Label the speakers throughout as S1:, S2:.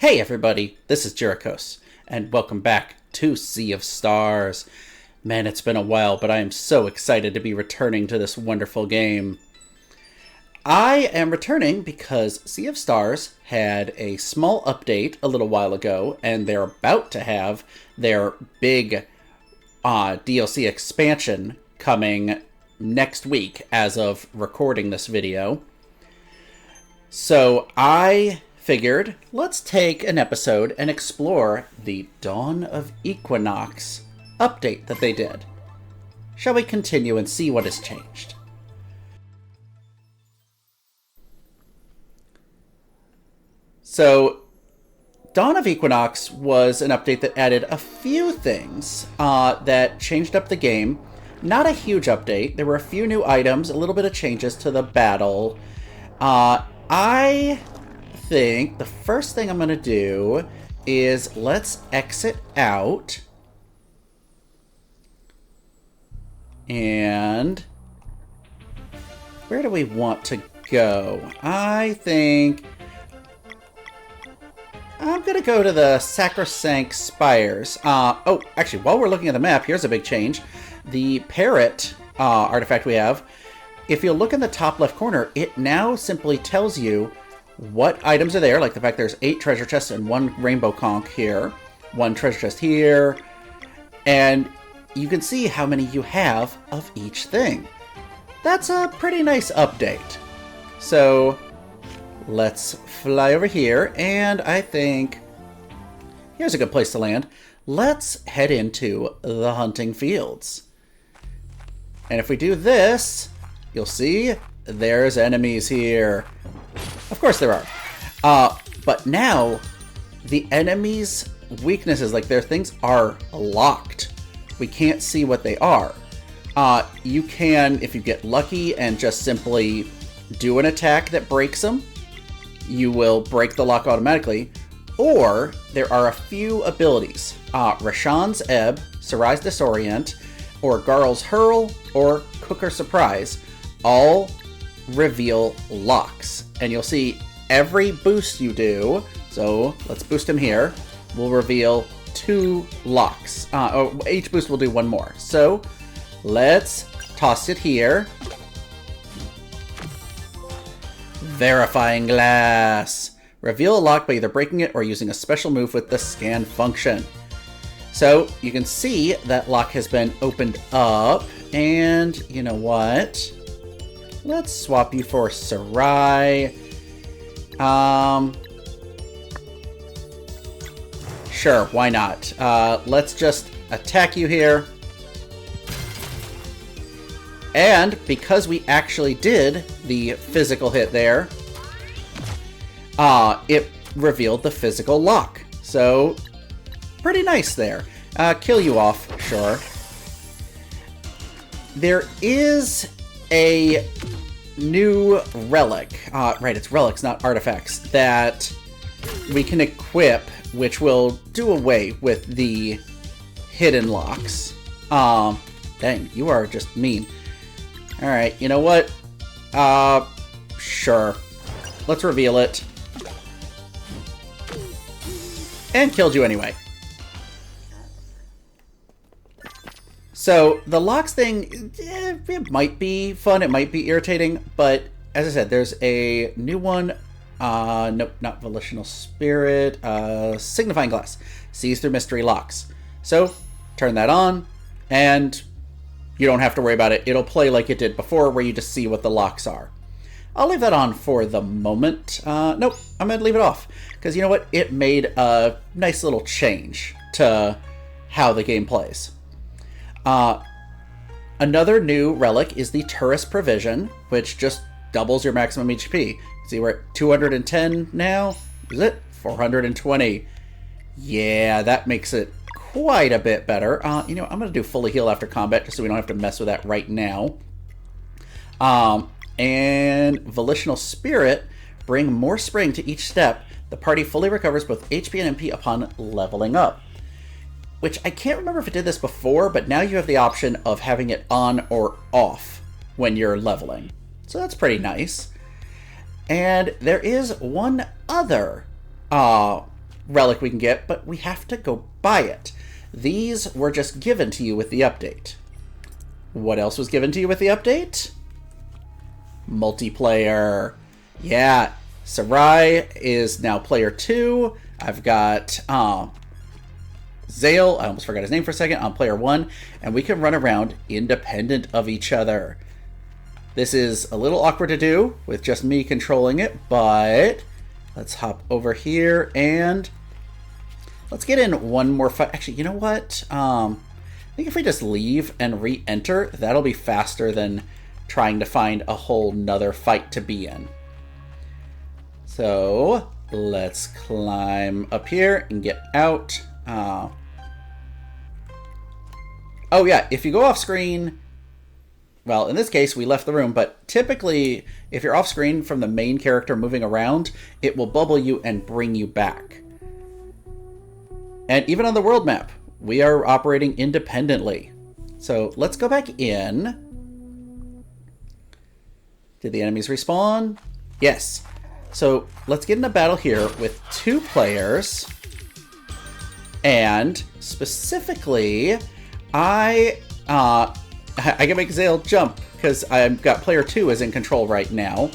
S1: Hey everybody, this is Jerichos, and welcome back to Sea of Stars. Man, it's been a while, but I am so excited to be returning to this wonderful game. I am returning because Sea of Stars had a small update a little while ago, and they're about to have their big DLC expansion coming next week as of recording this video. So I figured, let's take an episode and explore the Dawn of Equinox update that they did. Shall we continue and see what has changed? So, Dawn of Equinox was an update that added a few things that changed up the game. Not a huge update. There were a few new items, a little bit of changes to the battle. I think the first thing I'm going to do is let's exit out. And where do we want to go? I think I'm going to go to the Sacrosanct Spires. Oh, actually, while we're looking at the map, here's a big change. The parrot artifact we have, if you look in the top left corner, it now simply tells you what items are there, like the fact there's 8 treasure chests and 1 rainbow conch here, 1 treasure chest here, and you can see how many you have of each thing. That's a pretty nice update. So let's fly over here, and I think here's a good place to land. Let's head into the hunting fields. And if we do this, you'll see there's enemies here. Of course there are. But now, the enemies' weaknesses, like their things, are locked. We can't see what they are. You can, if you get lucky and just simply do an attack that breaks them, you will break the lock automatically. Or, there are a few abilities. Rashan's Ebb, Sarai's Disorient, or Garl's Hurl, or Cooker Surprise, all reveal locks. And you'll see every boost you do, so let's boost him here, will reveal 2 locks. Each boost will do 1 more. So let's toss it here. Verifying glass. Reveal a lock by either breaking it or using a special move with the scan function. So you can see that lock has been opened up, and you know what? Let's swap you for Sarai. Sure, why not? Let's just attack you here. And because we actually did the physical hit there, it revealed the physical lock. So, pretty nice there. Kill you off, sure. There is a new relic. Right, it's relics, not artifacts, that we can equip, which will do away with the hidden locks. Dang, you are just mean. Alright, you know what? Sure. Let's reveal it. And killed you anyway. So, the locks thing, it might be fun, it might be irritating, but as I said, there's a new one. Nope, not Volitional Spirit. Signifying Glass. Sees through mystery locks. So, turn that on, and you don't have to worry about it. It'll play like it did before, where you just see what the locks are. I'll leave that on for the moment. Nope, I'm going to leave it off. Because you know what? It made a nice little change to how the game plays. Another new relic is the Turris Provision, which just doubles your maximum HP. See, we're at 210 now. Is it? 420. Yeah, that makes it quite a bit better. You know, I'm going to do fully heal after combat, just so we don't have to mess with that right now. And Volitional Spirit, bring more spring to each step. The party fully recovers both HP and MP upon leveling up. Which I can't remember if it did this before, but now you have the option of having it on or off when you're leveling. So that's pretty nice. And there is one other relic we can get, but we have to go buy it. These were just given to you with the update. What else was given to you with the update? Multiplayer. Yeah, Sarai is now player 2. I've got Zale, I almost forgot his name for a second, on player 1, and we can run around independent of each other. This is a little awkward to do with just me controlling it, but let's hop over here and let's get in one more fight. Actually, you know what? I think if we just leave and re-enter, that'll be faster than trying to find a whole nother fight to be in. So let's climb up here and get out. Oh yeah, if you go off screen, well, in this case, we left the room, but typically, if you're off screen from the main character moving around, it will bubble you and bring you back. And even on the world map, we are operating independently. So let's go back in. Did the enemies respawn? Yes. So let's get in a battle here with 2 players. And specifically, I can make Zale jump because I've got player 2 is in control right now.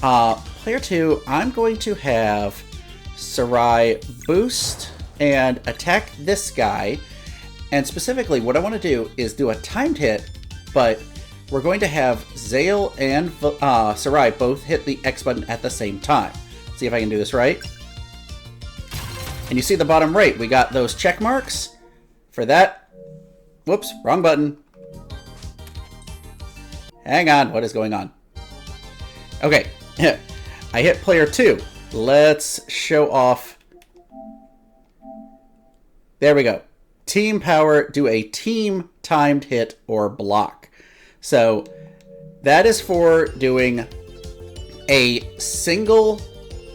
S1: Player 2, I'm going to have Sarai boost and attack this guy. And specifically, what I want to do is do a timed hit, but we're going to have Zale and Sarai both hit the X button at the same time. See if I can do this right. And you see the bottom right, we got those check marks for that. Whoops, wrong button. Hang on, what is going on? Okay, I hit player 2. Let's show off. There we go. Team power, do a team timed hit or block. So that is for doing a single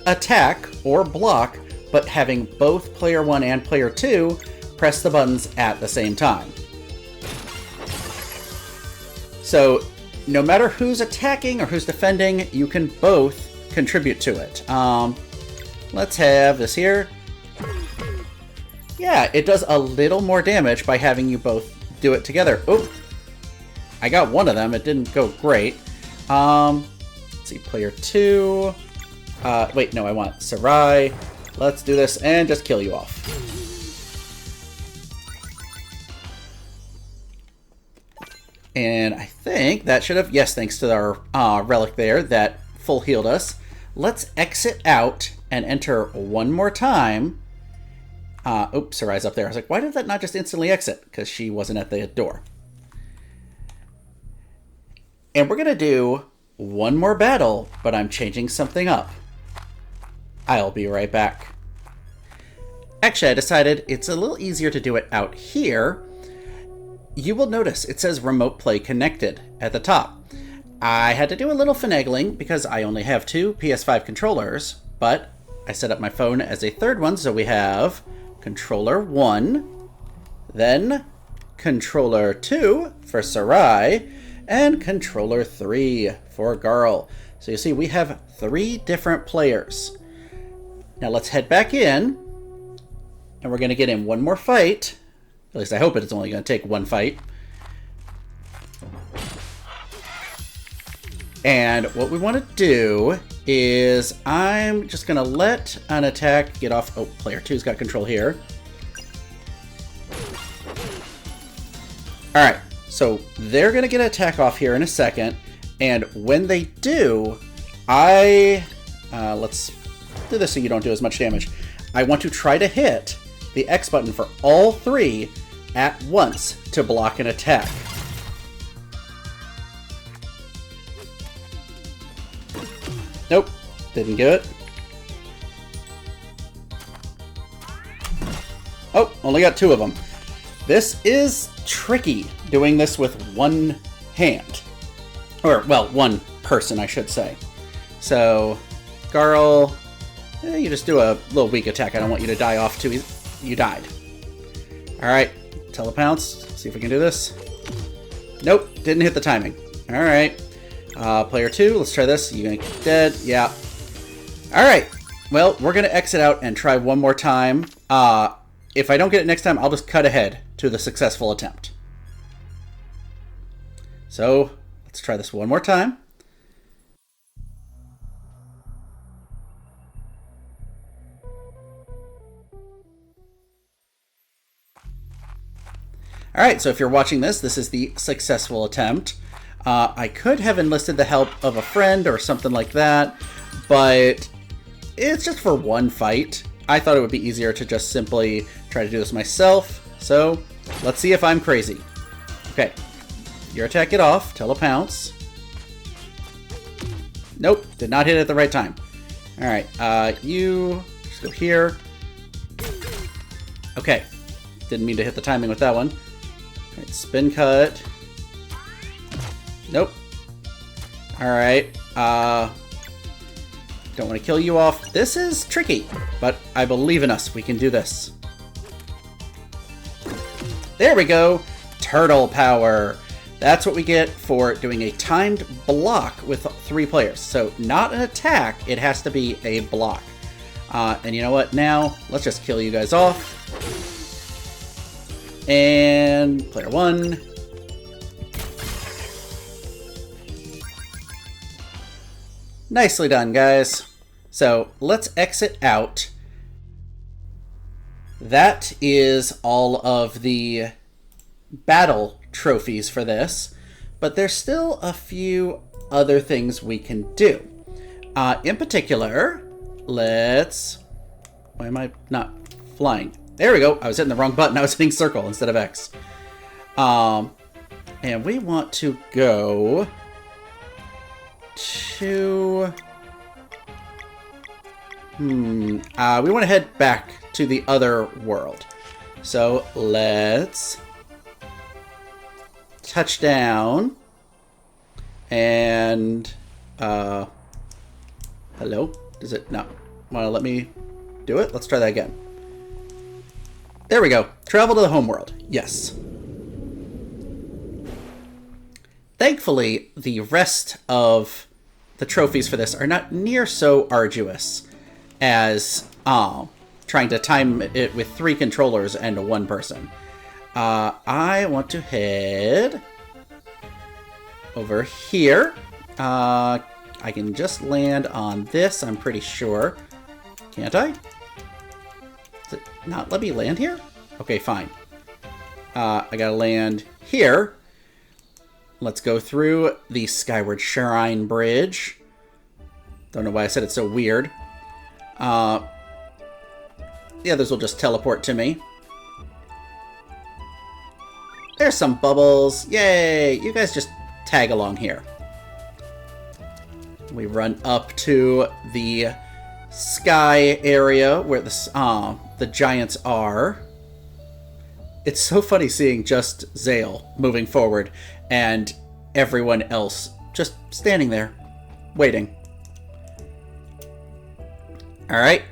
S1: attack or block, but having both player 1 and player 2 press the buttons at the same time. So no matter who's attacking or who's defending, you can both contribute to it. Let's have this here. Yeah, it does a little more damage by having you both do it together. Oh, I got one of them. It didn't go great. Let's see, player 2. Wait, no, I want Sarai. Let's do this and just kill you off. And I think that should have, yes, thanks to our relic there, that full healed us. Let's exit out and enter one more time. Oops, Sarai's up there. I was like, why did that not just instantly exit? Because she wasn't at the door. And we're going to do one more battle, but I'm changing something up. I'll be right back. Actually, I decided it's a little easier to do it out here. You will notice it says Remote Play Connected at the top. I had to do a little finagling because I only have 2 PS5 controllers, but I set up my phone as a third one, so we have controller 1, then controller 2 for Sarai, and controller 3 for Garl. So you see we have 3 different players. Now let's head back in, and we're going to get in one more fight. At least I hope it's only going to take one fight. And what we want to do is I'm just going to let an attack get off. Oh, player 2's got control here. Alright, so they're going to get an attack off here in a second. And when they do, let's do this so you don't do as much damage. I want to try to hit the X button for all 3 at once to block an attack. Nope, didn't get it. Oh, only got 2 of them. This is tricky, doing this with one hand. Or, well, one person, I should say. So, Garl, you just do a little weak attack. I don't want you to die off too easy. You died. Alright, telepounce. See if we can do this. Nope, didn't hit the timing. Alright. Player 2, let's try this. You gonna get dead? Yeah. Alright. Well, we're going to exit out and try one more time. If I don't get it next time, I'll just cut ahead to the successful attempt. So, let's try this one more time. Alright, so if you're watching this, this is the successful attempt. I could have enlisted the help of a friend or something like that, but it's just for one fight. I thought it would be easier to just simply try to do this myself, so let's see if I'm crazy. Okay, your attack, get off, telepounce. Nope, did not hit it at the right time. Alright, you just go here. Okay, didn't mean to hit the timing with that one. Alright, spin cut. Nope. Alright, don't want to kill you off. This is tricky, but I believe in us. We can do this. There we go. Turtle power. That's what we get for doing a timed block with 3 players. So not an attack, it has to be a block. And you know what? Now, let's just kill you guys off. And player 1. Nicely done, guys. So let's exit out. That is all of the battle trophies for this, but there's still a few other things we can do. In particular, let's... Why am I not flying? There we go. I was hitting the wrong button. I was hitting circle instead of X. And we want to go to... we want to head back to the other world. So let's touch down and hello? Does it not want to let me do it? Let's try that again. There we go. Travel to the homeworld. Yes. Thankfully, the rest of the trophies for this are not near so arduous as trying to time it with 3 controllers and 1 person. I want to head over here. I can just land on this, I'm pretty sure. Can't I? Does it not let me land here? Okay, fine. I gotta land here. Let's go through the Skyward Shrine Bridge. Don't know why I said it's so weird. The others will just teleport to me. There's some bubbles. Yay! You guys just tag along here. We run up to the sky area where the giants are. It's so funny seeing just Zale moving forward and everyone else just standing there, waiting. Alright.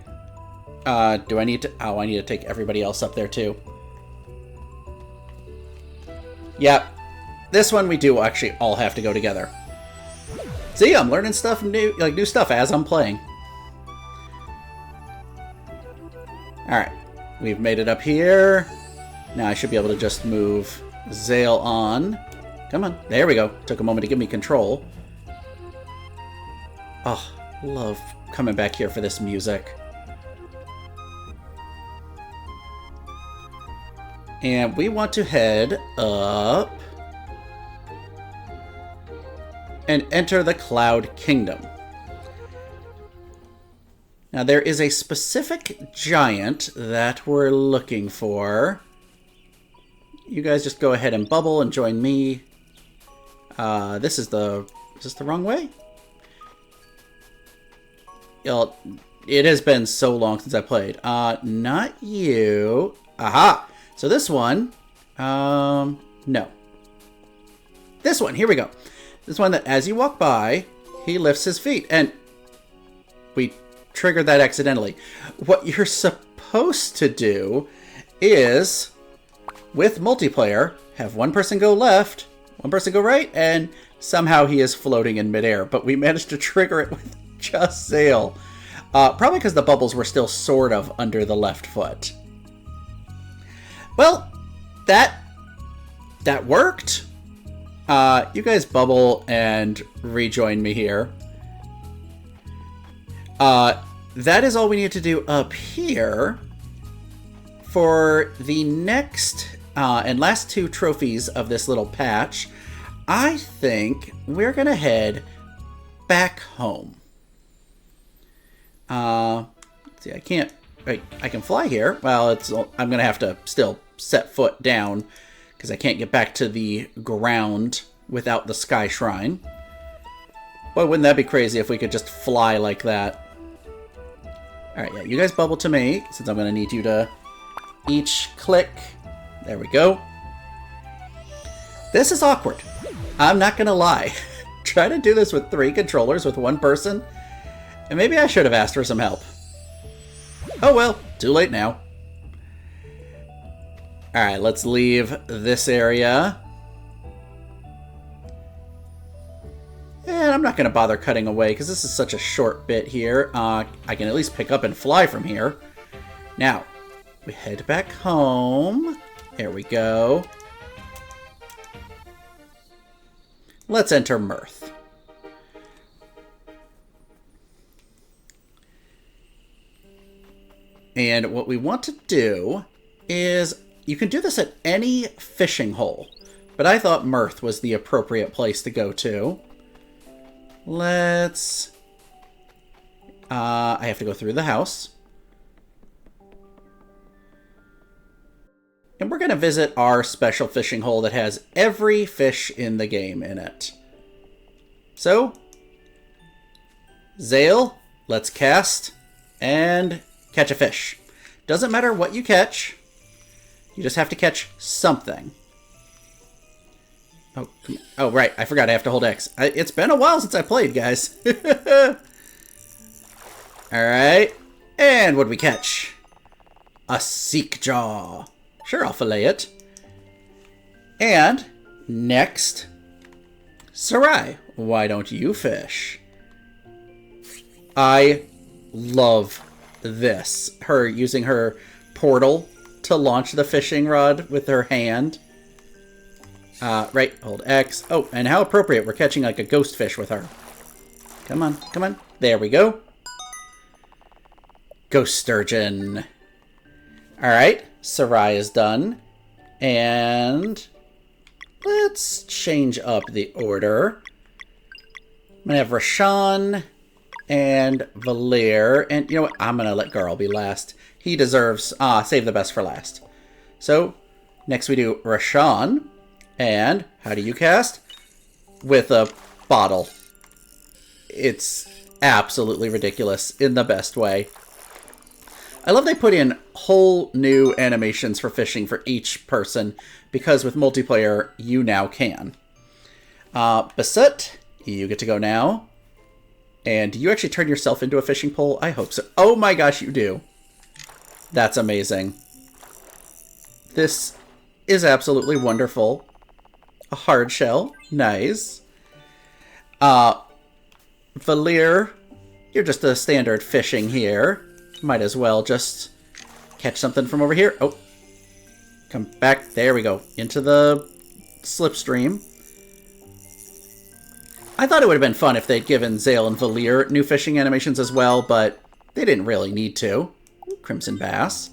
S1: Do I need to... Oh, I need to take everybody else up there too. Yep. This one we do actually all have to go together. See, I'm learning stuff new stuff as I'm playing. Alright. We've made it up here. Now I should be able to just move Zale on. Come on. There we go. Took a moment to give me control. Oh, love coming back here for this music. And we want to head up and enter the Cloud Kingdom. Now there is a specific giant that we're looking for. You guys just go ahead and bubble and join me. Is this the wrong way? It has been so long since I played. Not you. Aha! So this one, no. This one, here we go. This one that as you walk by, he lifts his feet. And we triggered that accidentally. What you're supposed to do is, with multiplayer, have one person go left, one person go right, and somehow he is floating in midair. But we managed to trigger it with just Zale. Probably because the bubbles were still sort of under the left foot. Well, that worked. You guys bubble and rejoin me here. That is all we need to do up here. For the next and last 2 trophies of this little patch, I think we're going to head back home. See, I can't... I can fly here. Well, I'm going to have to still set foot down because I can't get back to the ground without the Sky Shrine. Boy, wouldn't that be crazy if we could just fly like that. Alright, yeah, you guys bubble to me, since I'm going to need you to each click. There we go. This is awkward. I'm not going to lie. Try to do this with 3 controllers with 1 person, and maybe I should have asked for some help. Oh well, too late now. Alright, let's leave this area. And I'm not going to bother cutting away because this is such a short bit here. I can at least pick up and fly from here. Now, we head back home. There we go. Let's enter Mirth. And what we want to do is, you can do this at any fishing hole, but I thought Mirth was the appropriate place to go to. Let's... I have to go through the house. And we're going to visit our special fishing hole that has every fish in the game in it. So, Zale, let's cast and catch a fish. Doesn't matter what you catch. You just have to catch something. Oh, right. I forgot I have to hold X. It's been a while since I played, guys. Alright. And what did we catch? A Seek Jaw. Sure, I'll fillet it. And next, Sarai, why don't you fish? I love this. Her using her portal to launch the fishing rod with her hand. Right, hold X. Oh, and how appropriate. We're catching like a ghost fish with her. Come on, come on. There we go. Ghost sturgeon. Alright, Sarai is done. And let's change up the order. I'm going to have Rashawn and Valir. And you know what? I'm going to let Garl be last. He deserves... save the best for last. So, next we do Rashawn. And how do you cast? With a bottle. It's absolutely ridiculous in the best way. I love they put in whole new animations for fishing for each person, because with multiplayer, you now can. Basset, you get to go now. And do you actually turn yourself into a fishing pole? I hope so. Oh my gosh, you do. That's amazing. This is absolutely wonderful. A hard shell. Nice. Valir, you're just a standard fishing here. Might as well just catch something from over here. Oh. Come back. There we go. Into the slipstream. I thought it would have been fun if they'd given Zale and Valir new fishing animations as well, but they didn't really need to. Crimson Bass.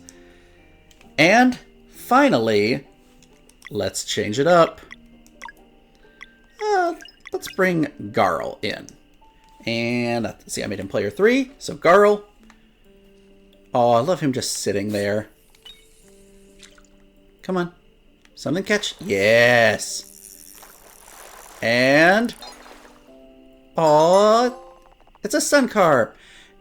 S1: And finally, let's change it up. Let's bring Garl in. And let's see, I made him player 3, so Garl. Oh, I love him just sitting there. Come on. Something catch. Yes. And... oh, it's a sun carp.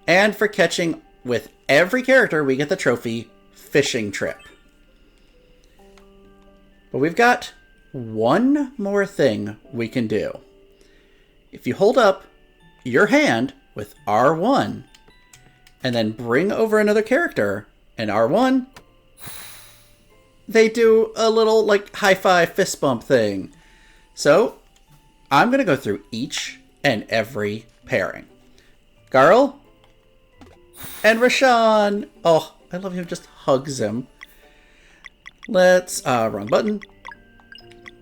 S1: And for catching with every character, we get the trophy Fishing Trip. But we've got one more thing we can do. If you hold up your hand with R1 and then bring over another character and R1, they do a little like high five fist bump thing. So I'm going to go through each and every pairing. Garl, And Rashawn! Oh, I love him, just hugs him. Let's, wrong button.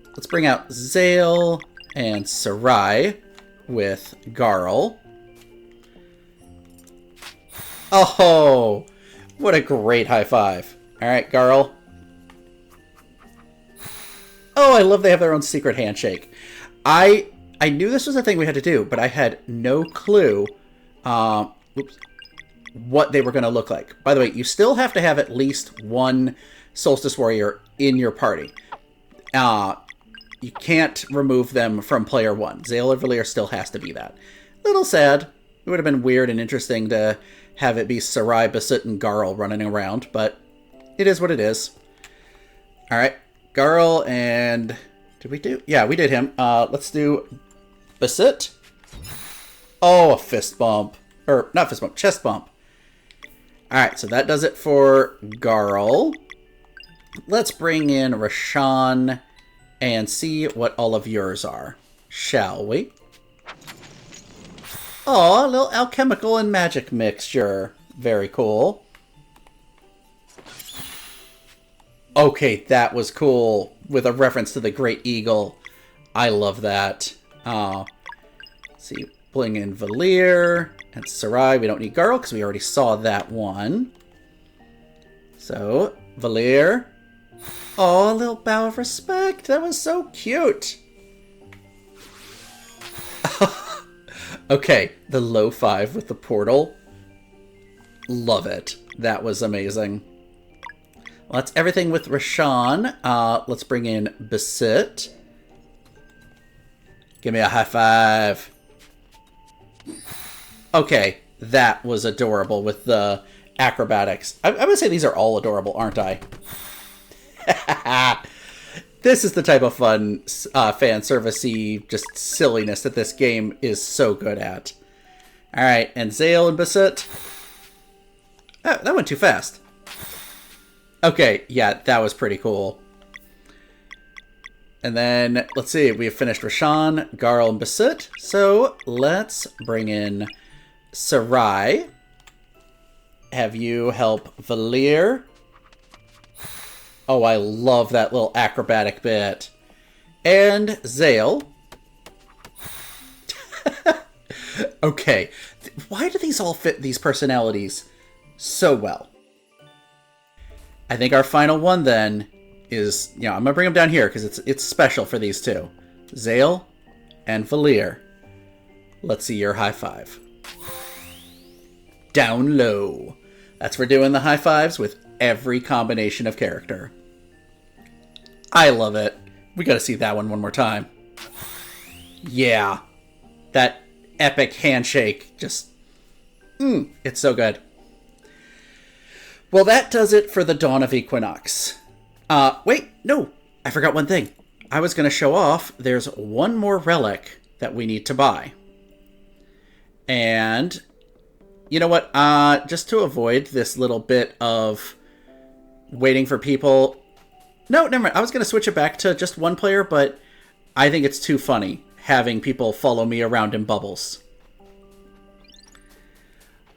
S1: Let's bring out Zale and Sarai with Garl. Oh, what a great high five. All right, Garl. Oh, I love they have their own secret handshake. I knew this was a thing we had to do, but I had no clue what they were going to look like. By the way, you still have to have at least one Solstice Warrior in your party. You can't remove them from player one. Zale or Valier still has to be that. Little sad. It would have been weird and interesting to have it be Sarai, Basit, and Garl running around, but it is what it is. Alright, Garl and... Did we do? Yeah, we did him. Let's do Basit. Oh, a fist bump. Or, not fist bump, chest bump. Alright, so that does it for Garl. Let's bring in Rashawn and see what all of yours are, shall we? Oh, a little alchemical and magic mixture. Very cool. Okay, that was cool. With a reference to the Great Eagle. I love that. Let's see, bring in Valier and Sarai. We don't need Garl because we already saw that one. So, Valier. Oh, a little bow of respect. That was so cute. Okay, the low five with the portal. Love it. That was amazing. Well, that's everything with Rashawn. Let's bring in Basit. Give me a high five. Okay, that was adorable with the acrobatics. I would say these are all adorable, aren't I? This is the type of fun fan servicey just silliness that this game is so good at. Alright, and Zale and Basit. Oh, that went too fast. Okay, yeah, that was pretty cool. And then, let's see, we have finished Rashawn, Garl, and Basit. So, let's bring in Sarai. Have you help Valier. Oh, I love that little acrobatic bit. And Zale. Okay, why do these all fit these personalities so well? I think our final one then is, I'm going to bring them down here because it's special for these two. Zale and Valier. Let's see your high five. Down low. That's for doing the high fives with every combination of character. I love it. We got to see that one more time. Yeah. That epic handshake. Just, it's so good. Well, that does it for the Dawn of Equinox. Wait, no. I forgot one thing. I was going to show off. There's one more relic that we need to buy. And you know what? Just to avoid this little bit of waiting for people... No, never mind. I was going to switch it back to just one player, but I think it's too funny having people follow me around in bubbles.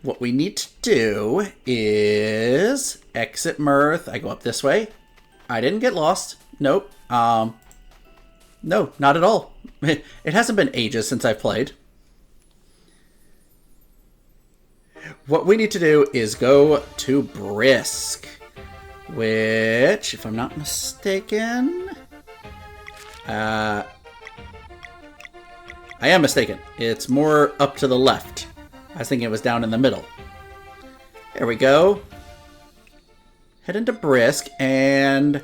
S1: What we need to do is exit Mirth. I go up this way. I didn't get lost. Nope. No, not at all. It hasn't been ages since I've played. What we need to do is go to Brisk, which, if I'm not mistaken, I am mistaken. It's more up to the left. I was thinking it was down in the middle. There we go. Head into Brisk, and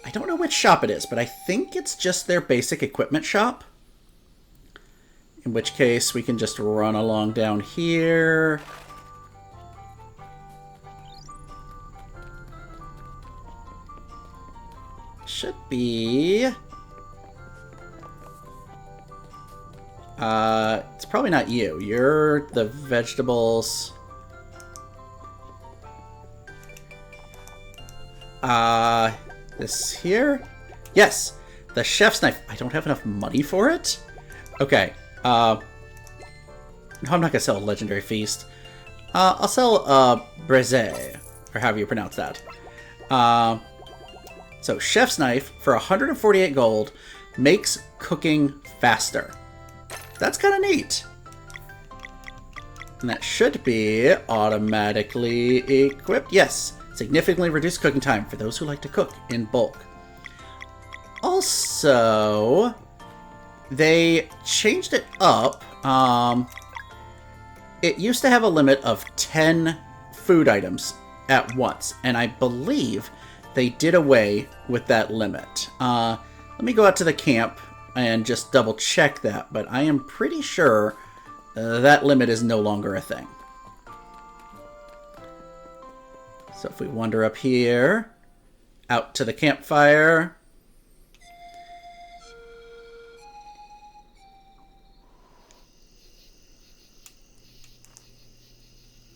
S1: I don't know which shop it is, but I think it's just their basic equipment shop. In which case, we can just run along down here. Should be... it's probably not you. You're the vegetables. This here? Yes! The chef's knife. I don't have enough money for it? Okay. No, I'm not gonna sell a legendary feast. I'll sell braise, or however you pronounce that. So chef's knife for 148 gold makes cooking faster. That's kind of neat. And that should be automatically equipped. Yes, significantly reduced cooking time for those who like to cook in bulk. Also, they changed it up. It used to have a limit of 10 food items at once, and I believe they did away with that limit. Let me go out to the camp and just double check that, but I am pretty sure that limit is no longer a thing. So if we wander up here, out to the campfire.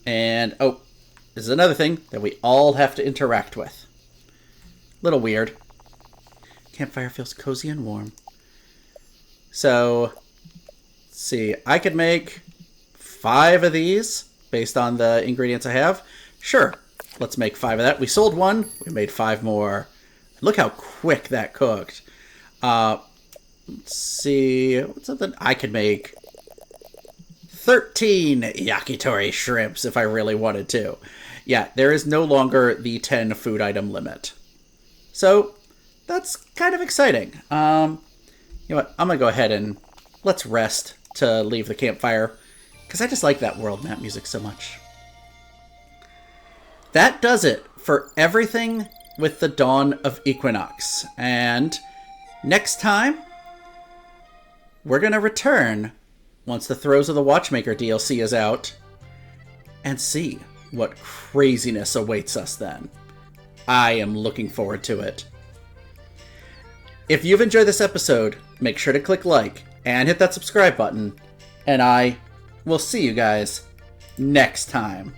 S1: And, oh, this is another thing that we all have to interact with. Little weird. Campfire feels cozy and warm. So, let's see. I could make 5 of these based on the ingredients I have. Sure, let's make 5 of that. We sold 1. We made 5 more. Look how quick that cooked. Let's see. What's something I could make? 13 yakitori shrimps if I really wanted to. Yeah, there is no longer the 10 food item limit. So, that's kind of exciting. You know what? I'm going to go ahead and let's rest to leave the campfire, because I just like that world map music so much. That does it for everything with the Dawn of Equinox. And next time, we're going to return once the Throes of the Watchmaker DLC is out and see what craziness awaits us then. I am looking forward to it. If you've enjoyed this episode, make sure to click like and hit that subscribe button, and I will see you guys next time.